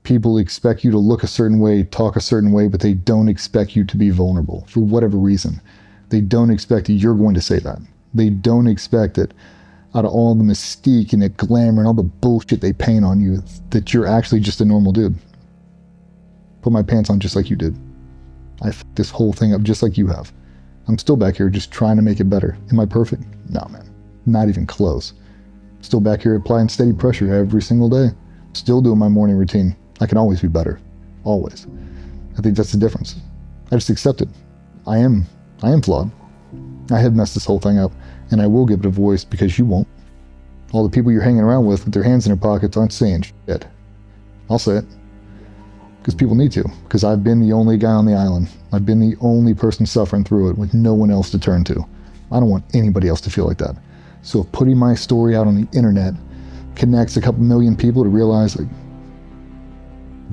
People expect you to look a certain way, talk a certain way, but they don't expect you to be vulnerable for whatever reason. They don't expect that you're going to say that. They don't expect that out of all the mystique and the glamour and all the bullshit they paint on you, that you're actually just a normal dude. Put my pants on just like you did. I fucked this whole thing up just like you have. I'm still back here just trying to make it better. Am I perfect? No, man. Not even close. Still back here applying steady pressure every single day. Still doing my morning routine. I can always be better. Always. I think that's the difference. I just accept it. I am flawed. I have messed this whole thing up, and I will give it a voice because you won't. All the people you're hanging around with their hands in their pockets aren't saying shit. I'll say it. Because people need to. Because I've been the only guy on the island. I've been the only person suffering through it with no one else to turn to. I don't want anybody else to feel like that. So if putting my story out on the internet connects a couple million people to realize, like,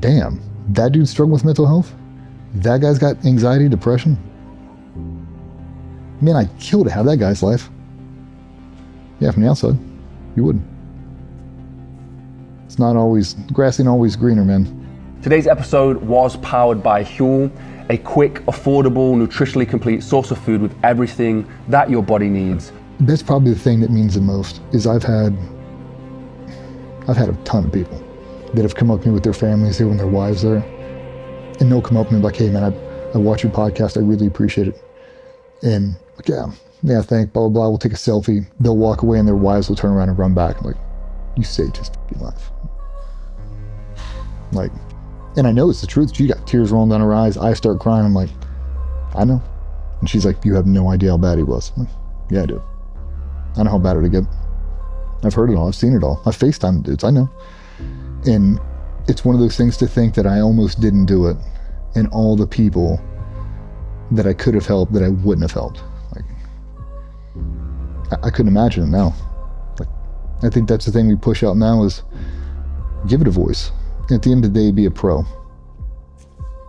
damn, that dude's struggling with mental health? That guy's got anxiety, depression? Man, I'd kill to have that guy's life. Yeah, from the outside, you would. It's not always, grass ain't always greener, man. Today's episode was powered by Huel, a quick, affordable, nutritionally complete source of food with everything that your body needs. That's probably the thing that means the most, is I've had a ton of people that have come up to me with their families here when their wives there, and they'll come up to me like, hey man, I watch your podcast, I really appreciate it. And like, yeah, thanks, blah, blah, blah, we'll take a selfie. They'll walk away and their wives will turn around and run back. I'm like, you saved his fucking life. Like, and I know it's the truth. She got tears rolling down her eyes. I start crying. I'm like, I know. And she's like, you have no idea how bad he was. I'm like, yeah, I do. I know how bad it'd get. I've heard it all. I've seen it all. I FaceTime dudes. I know. And it's one of those things to think that I almost didn't do it, and all the people that I could have helped that I wouldn't have helped. Like, I couldn't imagine it now. Like, I think that's the thing we push out now is give it a voice. And at the end of the day, be a pro.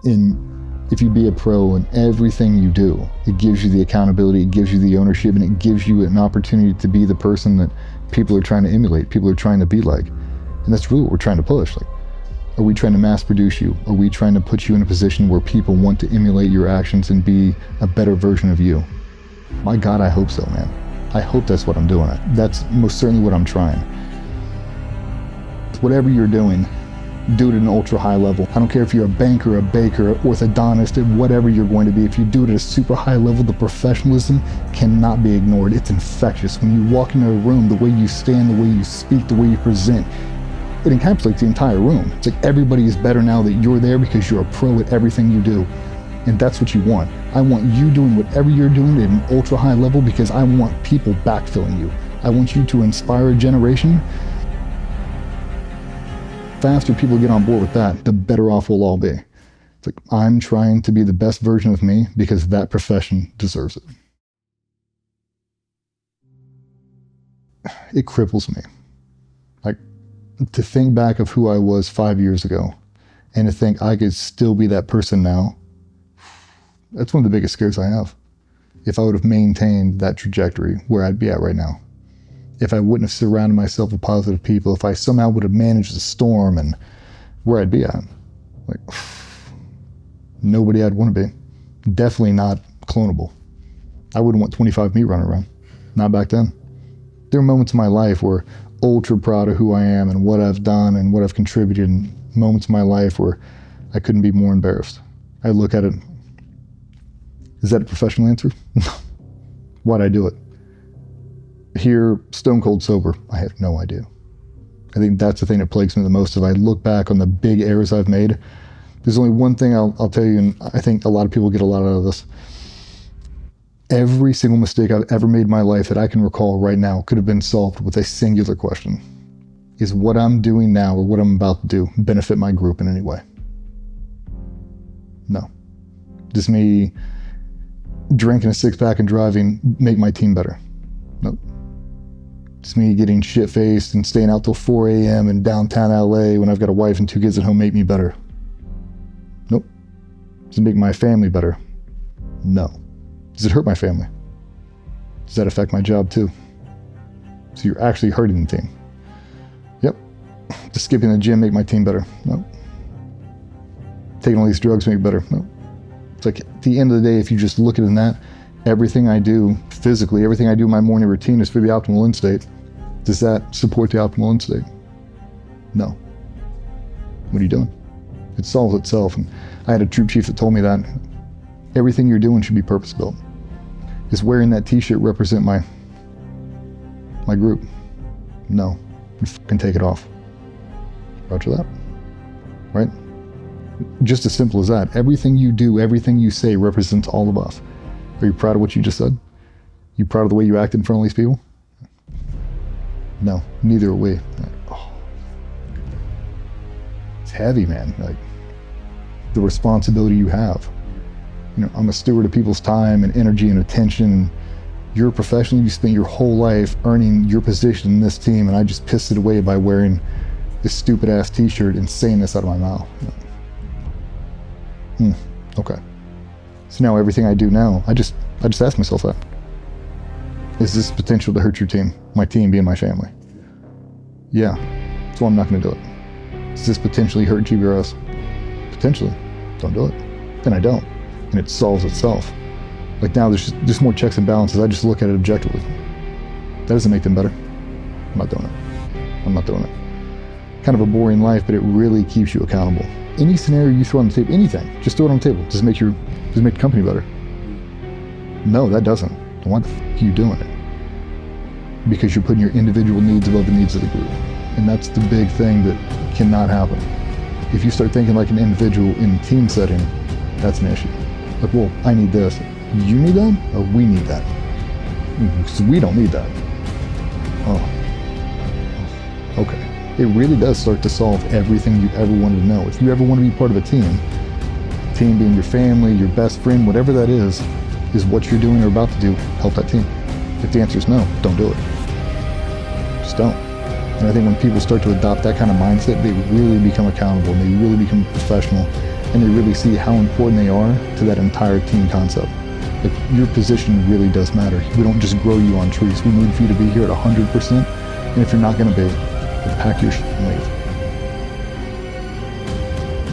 And if you be a pro in everything you do, it gives you the accountability, it gives you the ownership, and it gives you an opportunity to be the person that people are trying to emulate, people are trying to be like. And that's really what we're trying to push. Like, are we trying to mass produce you? Are we trying to put you in a position where people want to emulate your actions and be a better version of you? My God, I hope so, man. I hope that's what I'm doing. That's most certainly what I'm trying. Whatever you're doing, do it at an ultra high level. I don't care if you're a banker, a baker, an orthodontist, whatever you're going to be. If you do it at a super high level, the professionalism cannot be ignored. It's infectious. When you walk into a room, the way you stand, the way you speak, the way you present, it encapsulates the entire room. It's like everybody is better now that you're there because you're a pro at everything you do. And that's what you want. I want you doing whatever you're doing at an ultra high level because I want people backfilling you. I want you to inspire a generation. The faster people get on board with that, the better off we'll all be. It's like, I'm trying to be the best version of me because that profession deserves it. It cripples me. Like, to think back of who I was 5 years ago and to think I could still be that person now, that's one of the biggest scares I have. If I would have maintained that trajectory where I'd be at right now. If I wouldn't have surrounded myself with positive people, if I somehow would have managed the storm and where I'd be at. Like, nobody I'd want to be. Definitely not clonable. I wouldn't want 25 me running around. Not back then. There are moments in my life where ultra proud of who I am and what I've done and what I've contributed, and moments in my life where I couldn't be more embarrassed. I look at it, is that a professional answer? Why'd I do it? Here, stone cold sober, I have no idea. I think that's the thing that plagues me the most. If I look back on the big errors I've made, there's only one thing I'll tell you, and I think a lot of people get a lot out of this. Every single mistake I've ever made in my life that I can recall right now could have been solved with a singular question. Is what I'm doing now or what I'm about to do benefit my group in any way? No. Does me drinking a six-pack and driving make my team better? Nope. Does me getting shit-faced and staying out till 4 a.m. in downtown LA when I've got a wife and 2 kids at home make me better? Nope. Does it make my family better? No. Does it hurt my family? Does that affect my job too? So you're actually hurting the team. Yep. Does skipping the gym make my team better? Nope. taking all these drugs make me better. No. It's like at the end of the day, if you just look at it in that, everything I do physically, everything I do in my morning routine is for the optimal end state. Does that support the optimal end state? No. What are you doing? It solves itself. And I had a troop chief that told me that everything you're doing should be purpose-built. Is wearing that t-shirt represent my group? No. You fucking take it off. Roger that. Right? Just as simple as that. Everything you do, everything you say represents all of us. Are you proud of what you just said? You proud of the way you act in front of these people? No, neither are we. Oh. It's heavy, man. Like, the responsibility you have. You know, I'm a steward of people's time and energy and attention. You're a professional. You spent your whole life earning your position in this team, and I just pissed it away by wearing this stupid ass t-shirt and saying this out of my mouth. Okay. So now everything I do now, I just ask myself that. Is this potential to hurt your team? My team being my family? Yeah. So I'm not going to do it. Does this potentially hurt GBRS? Potentially. Don't do it. Then I don't. And it solves itself. Like now there's just more checks and balances. I just look at it objectively. That doesn't make them better. I'm not doing it. I'm not doing it. Kind of a boring life, but it really keeps you accountable. Any scenario you throw on the table, anything, just throw it on the table. Does it make the company better? No, that doesn't. Then why the f*** are you doing it? Because you're putting your individual needs above the needs of the group. And that's the big thing that cannot happen. If you start thinking like an individual in a team setting, that's an issue. Like, well, I need this. You need that? Or we need that? Because we don't need that. Oh, okay. It really does start to solve everything you've ever wanted to know. If you ever want to be part of a team being your family, your best friend, whatever that is what you're doing or about to do, help that team. If the answer is no, don't do it. Just don't. And I think when people start to adopt that kind of mindset, they really become accountable and they really become professional and they really see how important they are to that entire team concept. Like, your position really does matter. We don't just grow you on trees. We need for you to be here at 100%. And if you're not going to be, pack your shit and leave.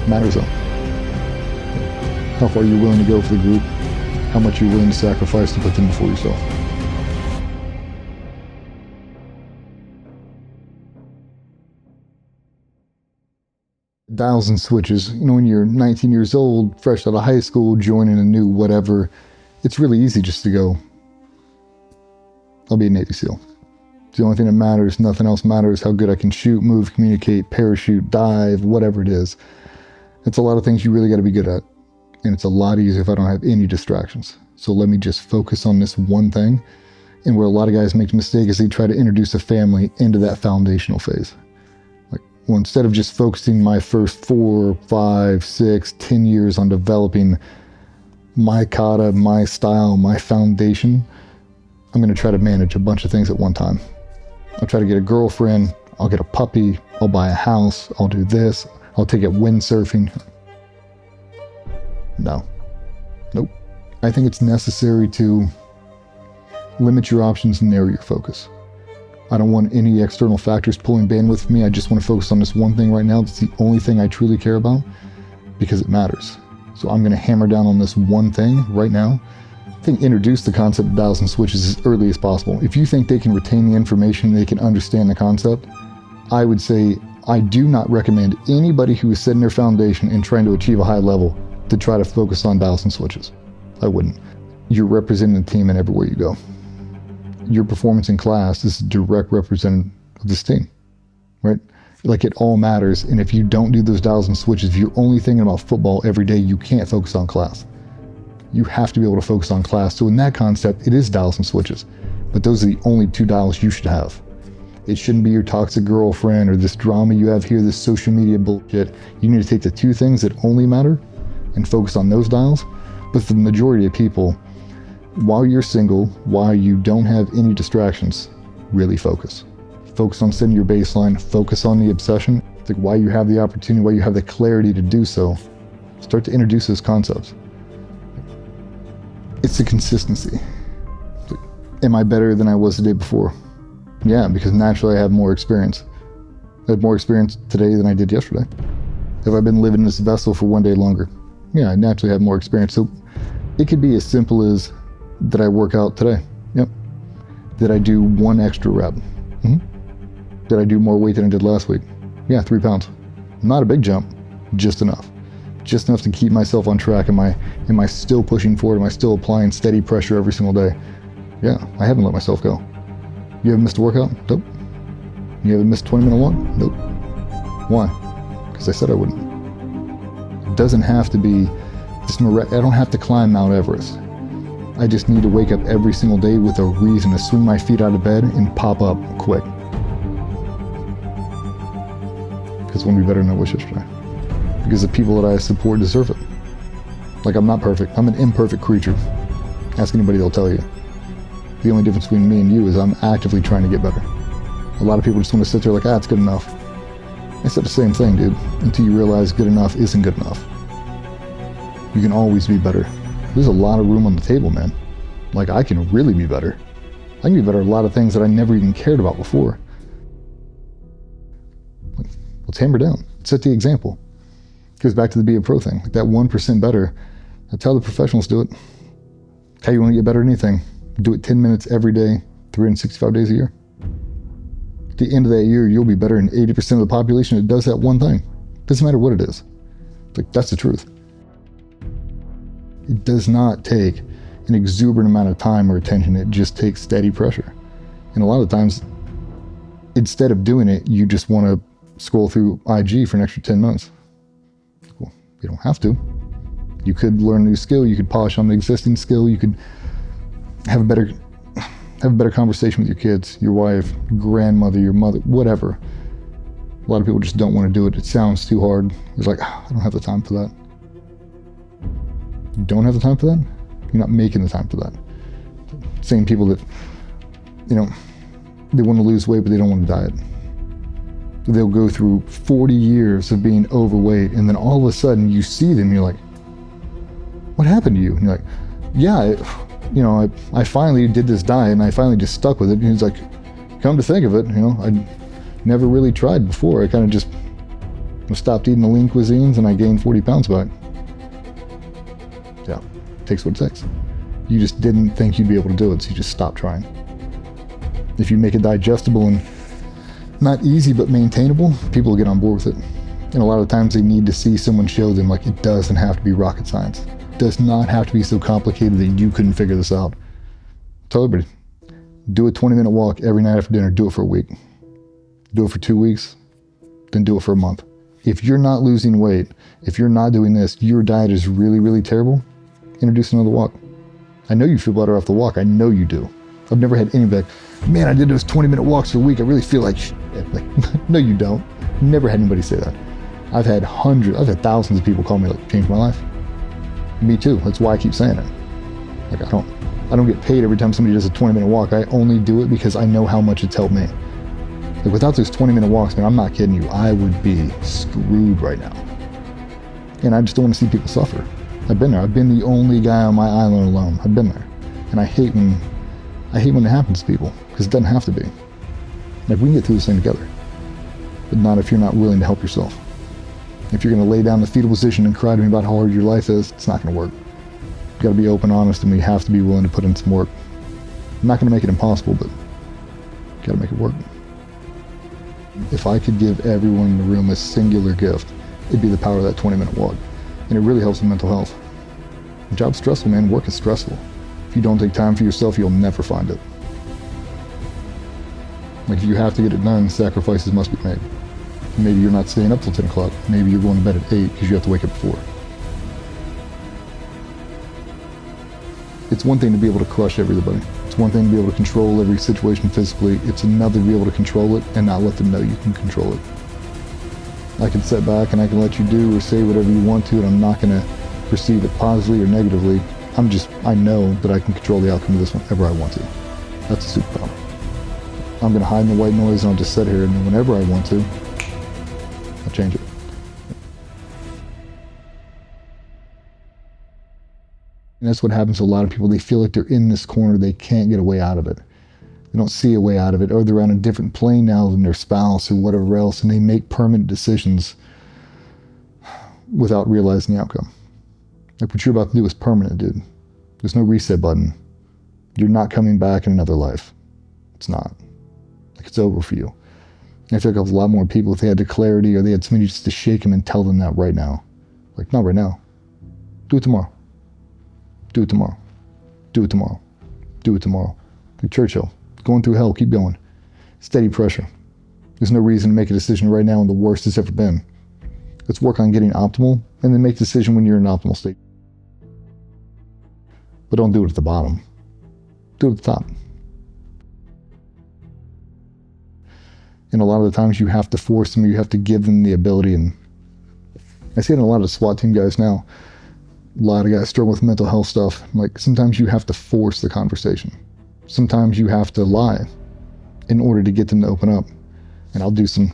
Matters though. How far you're willing to go for the group, how much you're willing to sacrifice to put them before yourself. Dials and switches. You know, when you're 19 years old, fresh out of high school, joining a new whatever, it's really easy just to go, I'll be a Navy SEAL. It's the only thing that matters. Nothing else matters. How good I can shoot, move, communicate, parachute, dive, whatever it is. It's a lot of things you really got to be good at. And it's a lot easier if I don't have any distractions. So let me just focus on this one thing. And where a lot of guys make the mistake is they try to introduce a family into that foundational phase. Like, well, instead of just focusing my first 4, 5, 6, 10 years on developing my kata, my style, my foundation, I'm going to try to manage a bunch of things at one time. I'll try to get a girlfriend, I'll get a puppy, I'll buy a house, I'll do this, I'll take it windsurfing. No. Nope. I think it's necessary to limit your options and narrow your focus. I don't want any external factors pulling bandwidth for me. I just want to focus on this one thing right now. That's the only thing I truly care about because it matters. So I'm going to hammer down on this one thing right now. I think introduce the concept of dials and switches as early as possible. If you think they can retain the information, they can understand the concept, I would say I do not recommend anybody who is setting their foundation and trying to achieve a high level to try to focus on dials and switches. I wouldn't. You're representing the team in everywhere you go. Your performance in class is a direct representative of this team, right? Like, it all matters. And if you don't do those dials and switches, if you're only thinking about football every day, you can't focus on class. You have to be able to focus on class. So in that concept, it is dials and switches. But those are the only 2 dials you should have. It shouldn't be your toxic girlfriend or this drama you have here, this social media bullshit. You need to take the 2 things that only matter and focus on those dials. But for the majority of people, while you're single, while you don't have any distractions, really focus. Focus on setting your baseline, focus on the obsession. It's like, while you have the opportunity, while you have the clarity to do so, start to introduce those concepts. It's the consistency. Like, am I better than I was the day before? Yeah, because naturally I have more experience. I have more experience today than I did yesterday. Have I been living in this vessel for one day longer? Yeah, I naturally have more experience. So it could be as simple as, did I work out today? Yep. Did I do one extra rep? Mm-hmm. Did I do more weight than I did last week? Yeah, 3 pounds. Not a big jump, just enough. Just enough to keep myself on track. Am I still pushing forward? Am I still applying steady pressure every single day? Yeah, I haven't let myself go. You haven't missed a workout? Nope. You haven't missed a 20-minute walk? Nope. Why? Because I said I wouldn't. It doesn't have to be this I don't have to climb Mount Everest. I just need to wake up every single day with a reason to swing my feet out of bed and pop up quick. Because I want to be better than I was yesterday. Because the people that I support deserve it. Like, I'm not perfect. I'm an imperfect creature. Ask anybody, they'll tell you. The only difference between me and you is I'm actively trying to get better. A lot of people just want to sit there like, it's good enough. I said the same thing, dude, until you realize good enough isn't good enough. You can always be better. There's a lot of room on the table, man. Like, I can really be better. I can be better at a lot of things that I never even cared about before. Let's hammer down. Set the example. It goes back to the be a pro thing. Like that 1% better. That's how the professionals do it. How you want to get better at anything. Do it 10 minutes every day, 365 days a year. At the end of that year, you'll be better than 80% of the population that does that one thing. Doesn't matter what it is. Like, that's the truth. It does not take an exuberant amount of time or attention. It just takes steady pressure. And a lot of times, instead of doing it, you just want to scroll through IG for an extra 10 minutes. Well, you don't have to. You could learn a new skill. You could polish on the existing skill. You could have a better conversation with your kids, your wife, grandmother, your mother, whatever. A lot of people just don't want to do it. It sounds too hard. It's like, I don't have the time for that. You don't have the time for that? You're not making the time for that. Same people that, they want to lose weight, but they don't want to diet. They'll go through 40 years of being overweight, and then all of a sudden you see them, you're like, what happened to you? And you're like, yeah, I finally did this diet, and I finally just stuck with it. And he's like, come to think of it, I never really tried before. I kind of just stopped eating the lean cuisines, and I gained 40 pounds back. Yeah, it takes what it takes. You just didn't think you'd be able to do it, so you just stopped trying. If you make it digestible and not easy but maintainable, people will get on board with it. And a lot of times they need to see someone show them, like, it doesn't have to be rocket science. It does not have to be so complicated that you couldn't figure this out. Tell everybody, do a 20-minute walk every night after dinner. Do it for a week. Do it for 2 weeks, then do it for a month. If you're not losing weight, if you're not doing this, your diet is really, really terrible, introduce another walk. I know you feel better off the walk. I know you do. I've never had anybody like, man, I did those 20-minute walks for a week. I really feel like shit. Like, no, you don't. Never had anybody say that. I've had thousands of people call me, like, changed my life. Me too. That's why I keep saying it. Like, I don't get paid every time somebody does a 20-minute walk. I only do it because I know how much it's helped me. Like, without those 20-minute walks, man, I'm not kidding you, I would be screwed right now. And I just don't want to see people suffer. I've been there. I've been the only guy on my island alone. I've been there. And I hate when it happens to people, because it doesn't have to be. Like, we can get through this thing together, but not if you're not willing to help yourself. If you're going to lay down in the fetal position and cry to me about how hard your life is, it's not going to work. You got to be open, honest, and we have to be willing to put in some work. I'm not going to make it impossible, but you got to make it work. If I could give everyone in the room a singular gift, it'd be the power of that 20-minute walk. And it really helps with mental health. The job's stressful, man. Work is stressful. If you don't take time for yourself, you'll never find it. Like, if you have to get it done, sacrifices must be made. Maybe you're not staying up till 10 o'clock. Maybe you're going to bed at 8 because you have to wake up at 4. It's one thing to be able to crush everybody. It's one thing to be able to control every situation physically. It's another to be able to control it and not let them know you can control it. I can sit back and I can let you do or say whatever you want to, and I'm not going to perceive it positively or negatively. I know that I can control the outcome of this whenever I want to. That's a superpower. I'm going to hide in the white noise and I'll just sit here, and then whenever I want to, I'll change it. And that's what happens to a lot of people. They feel like they're in this corner. They can't get a way out of it. They don't see a way out of it, or they're on a different plane now than their spouse or whatever else, and they make permanent decisions without realizing the outcome. Like, what you're about to do is permanent, dude. There's no reset button. You're not coming back in another life. It's not. Like, it's over for you. And I feel like a lot more people, if they had the clarity or they had somebody just to shake them and tell them that right now. Like, not right now. Do it tomorrow. Do it tomorrow. Do it tomorrow. Do it tomorrow. Like Churchill, going through hell, keep going. Steady pressure. There's no reason to make a decision right now when the worst it's ever been. Let's work on getting optimal and then make a decision when you're in an optimal state. But don't do it at the bottom. Do it at the top. And a lot of the times you have to force them, you have to give them the ability. And I see it in a lot of SWAT team guys now. A lot of guys struggle with mental health stuff. Like, sometimes you have to force the conversation. Sometimes you have to lie in order to get them to open up. And I'll do some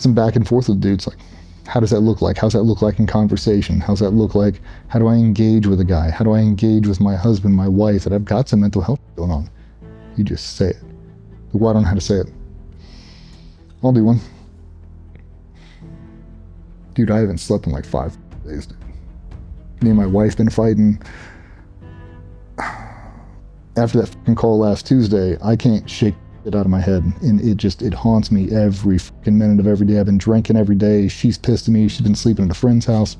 back and forth with dudes. Like, how does that look like? How's that look like in conversation? How's that look like? How do I engage with a guy? How do I engage with my husband, my wife, that I've got some mental health going on? You just say it. Well, I don't know how to say it. I'll do one. Dude, I haven't slept in like 5 days, dude. Me and my wife been fighting. After that fucking call last Tuesday, I can't shake it out of my head. And it haunts me every fucking minute of every day. I've been drinking every day. She's pissed at me. She's been sleeping at a friend's house.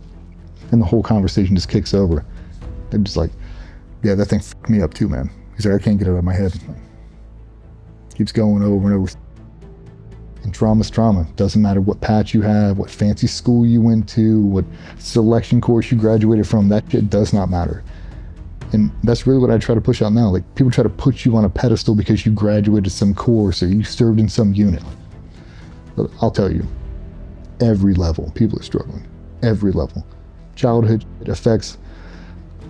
And the whole conversation just kicks over. I'm just like, yeah, that thing fucked me up too, man. He's like, I can't get it out of my head. Keeps going over and over. And trauma's trauma. Doesn't matter what patch you have, what fancy school you went to, what selection course you graduated from, that shit does not matter. And that's really what I try to push out now. Like, people try to put you on a pedestal because you graduated some course or you served in some unit. But I'll tell you, every level, people are struggling. Every level. Childhood, it affects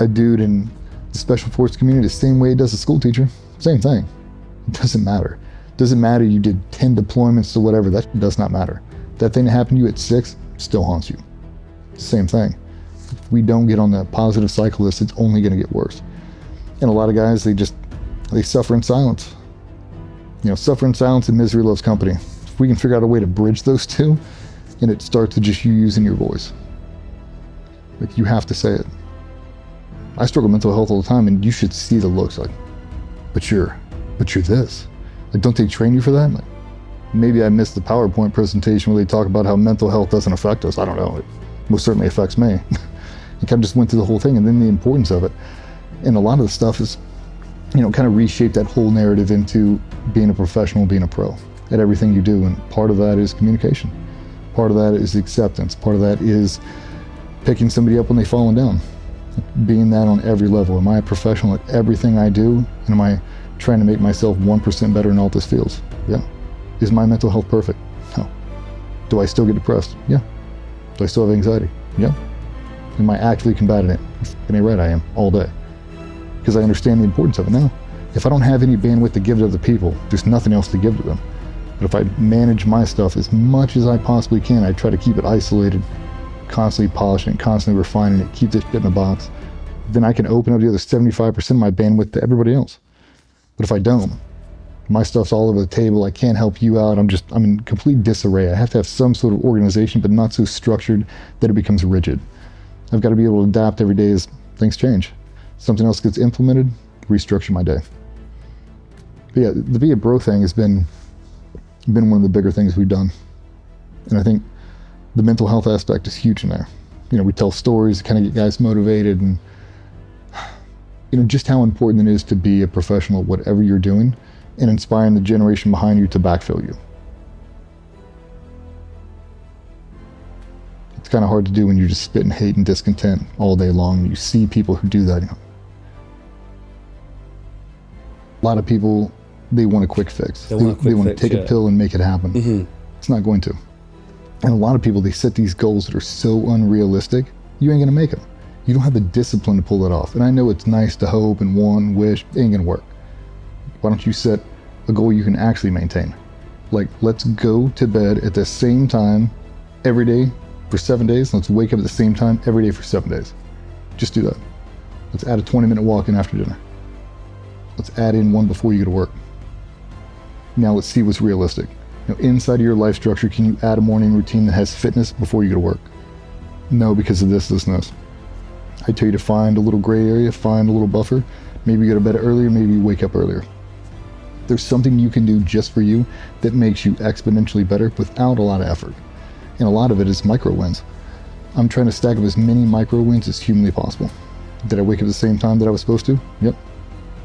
a dude in the special forces community the same way it does a school teacher. Same thing. It doesn't matter. Doesn't matter you did 10 deployments or whatever, that does not matter. That thing that happened to you at 6 still haunts you. Same thing. If we don't get on that positive cycle list, it's only gonna get worse. And a lot of guys, they suffer in silence. You know, suffer in silence and misery loves company. If we can figure out a way to bridge those two, and it starts with just you using your voice. Like, you have to say it. I struggle with mental health all the time, and you should see the looks like, but you're this. Like, don't they train you for that? Like, maybe I missed the PowerPoint presentation where they talk about how mental health doesn't affect us. I don't know. It most certainly affects me. I kind of just went through the whole thing, and then the importance of it. And a lot of the stuff is, you know, kind of reshape that whole narrative into being a professional, being a pro at everything you do. And part of that is communication. Part of that is acceptance. Part of that is picking somebody up when they've fallen down. Being that on every level. Am I a professional at everything I do? And am I trying to make myself 1% better in all this fields? Yeah. Is my mental health perfect? No. Do I still get depressed? Yeah. Do I still have anxiety? Yeah. Am I actively combating it? Fucking A right I am, all day. Because I understand the importance of it now. If I don't have any bandwidth to give to other people, there's nothing else to give to them. But if I manage my stuff as much as I possibly can, I try to keep it isolated, constantly polishing it, constantly refining it, keep this shit in a box, then I can open up the other 75% of my bandwidth to everybody else. But if I don't, my stuff's all over the table, I can't help you out, I'm in complete disarray. I have to have some sort of organization, but not so structured that it becomes rigid. I've got to be able to adapt every day as things change. Something else gets implemented, restructure my day. But yeah, the Be a Bro thing has been one of the bigger things we've done. And I think the mental health aspect is huge in there. You know, we tell stories to kind of get guys motivated, and you know, just how important it is to be a professional at whatever you're doing and inspiring the generation behind you to backfill you. It's kind of hard to do when you're just spitting hate and discontent all day long. You see people who do that. You know. A lot of people, they want a quick fix. They want to take a pill and make it happen. Mm-hmm. It's not going to. And a lot of people, they set these goals that are so unrealistic, you ain't gonna make them. You don't have the discipline to pull it off. And I know it's nice to hope and want and wish, it ain't gonna work. Why don't you set a goal you can actually maintain? Like, let's go to bed at the same time every day for 7 days. Let's wake up at the same time every day for 7 days. Just do that. Let's add a 20-minute walk in after dinner. Let's add in one before you go to work. Now let's see what's realistic. You know, inside of your life structure, can you add a morning routine that has fitness before you go to work? No, because of this, and this. I tell you to find a little gray area, find a little buffer. Maybe you go to bed earlier, maybe you wake up earlier. There's something you can do just for you that makes you exponentially better without a lot of effort. And a lot of it is micro wins. I'm trying to stack up as many micro wins as humanly possible. Did I wake up at the same time that I was supposed to? Yep.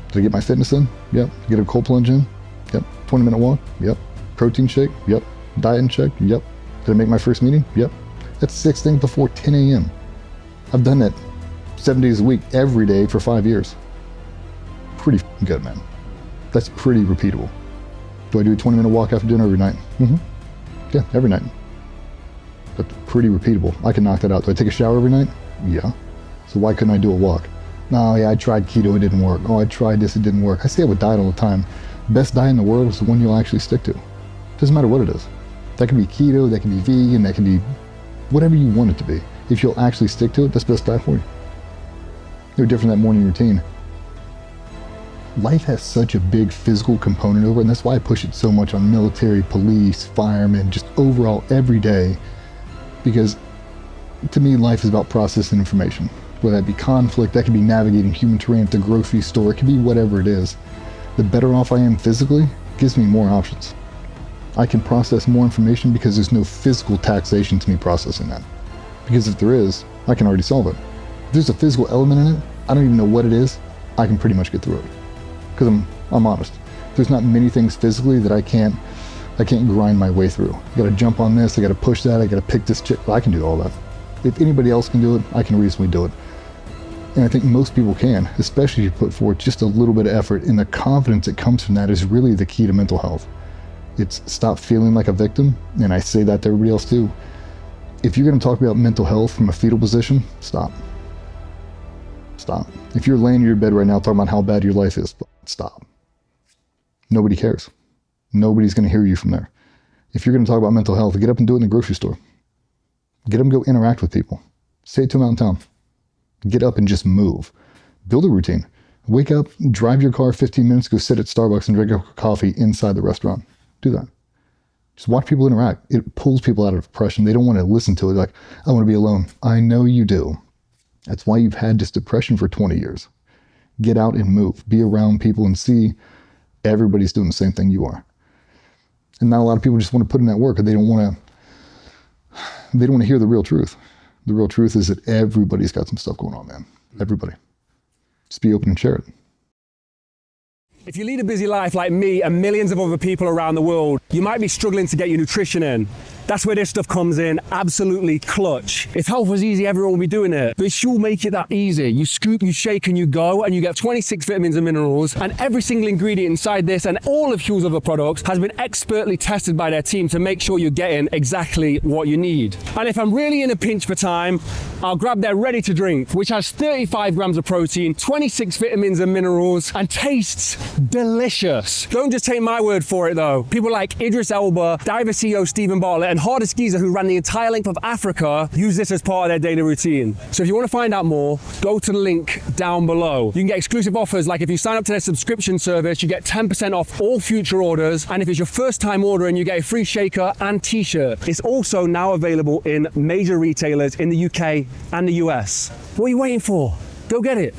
Did I get my fitness in? Yep. Get a cold plunge in? Yep. 20-minute walk? Yep. Protein shake? Yep. Diet in check? Yep. Did I make my first meeting? Yep. That's 6 things before 10 a.m. I've done that 7 days a week, every day for 5 years. Pretty good, man. That's pretty repeatable. Do I do a 20-minute walk after dinner every night? Yeah, every night. That's pretty repeatable. I can knock that out. Do I take a shower every night? Yeah. So why couldn't I do a walk? No, yeah, I tried keto, it didn't work. Oh, I tried this, it didn't work. I say I would diet all the time. Best diet in the world is the one you'll actually stick to. Doesn't matter what it is. That can be keto, that can be vegan, that can be whatever you want it to be. If you'll actually stick to it, that's the best diet for you. No different than that morning routine. Life has such a big physical component over it, and that's why I push it so much on military, police, firemen, just overall every day. Because to me, life is about processing information. Whether that be conflict, that could be navigating human terrain at the grocery store, it could be whatever it is. The better off I am physically gives me more options. I can process more information because there's no physical taxation to me processing that. Because if there is, I can already solve it. If there's a physical element in it, I don't even know what it is, I can pretty much get through it. Because I'm honest. There's not many things physically that I can't grind my way through. I gotta jump on this, I gotta push that, I gotta pick this chick. I can do all that. If anybody else can do it, I can reasonably do it. And I think most people can, especially if you put forth just a little bit of effort, and the confidence that comes from that is really the key to mental health. It's stop feeling like a victim, and I say that to everybody else too. If you're gonna talk about mental health from a fetal position, stop. Stop. If you're laying in your bed right now talking about how bad your life is, stop. Nobody cares. Nobody's gonna hear you from there. If you're gonna talk about mental health, get up and do it in the grocery store. Get up and go interact with people. Say it to them out in town. Get up and just move. Build a routine. Wake up, drive your car 15 minutes, go sit at Starbucks and drink a coffee inside the restaurant. Do that. Just watch people interact. It pulls people out of depression. They don't want to listen to it. Like, I want to be alone. I know you do. That's why you've had this depression for 20 years. Get out and move. Be around people and see everybody's doing the same thing you are. And not a lot of people just want to put in that work, or they don't want to hear the real truth. The real truth is that everybody's got some stuff going on, man. Everybody. Just be open and share it. If you lead a busy life like me and millions of other people around the world, you might be struggling to get your nutrition in. That's where this stuff comes in, absolutely clutch. If health was easy, everyone would be doing it. But Huel make it that easy. You scoop, you shake, and you go, and you get 26 vitamins and minerals, and every single ingredient inside this and all of Huel's other products has been expertly tested by their team to make sure you're getting exactly what you need. And if I'm really in a pinch for time, I'll grab their ready to drink, which has 35 grams of protein, 26 vitamins and minerals, and tastes delicious. Don't just take my word for it though. People like Idris Elba, diver CEO Stephen Bartlett, and hardest geezer who ran the entire length of Africa use this as part of their daily routine. So if you want to find out more, go to the link down below. You can get exclusive offers, like if you sign up to their subscription service, you get 10% off all future orders, and if it's your first time ordering, you get a free shaker and t-shirt. It's also now available in major retailers in the UK and the US. What are you waiting for? Go get it.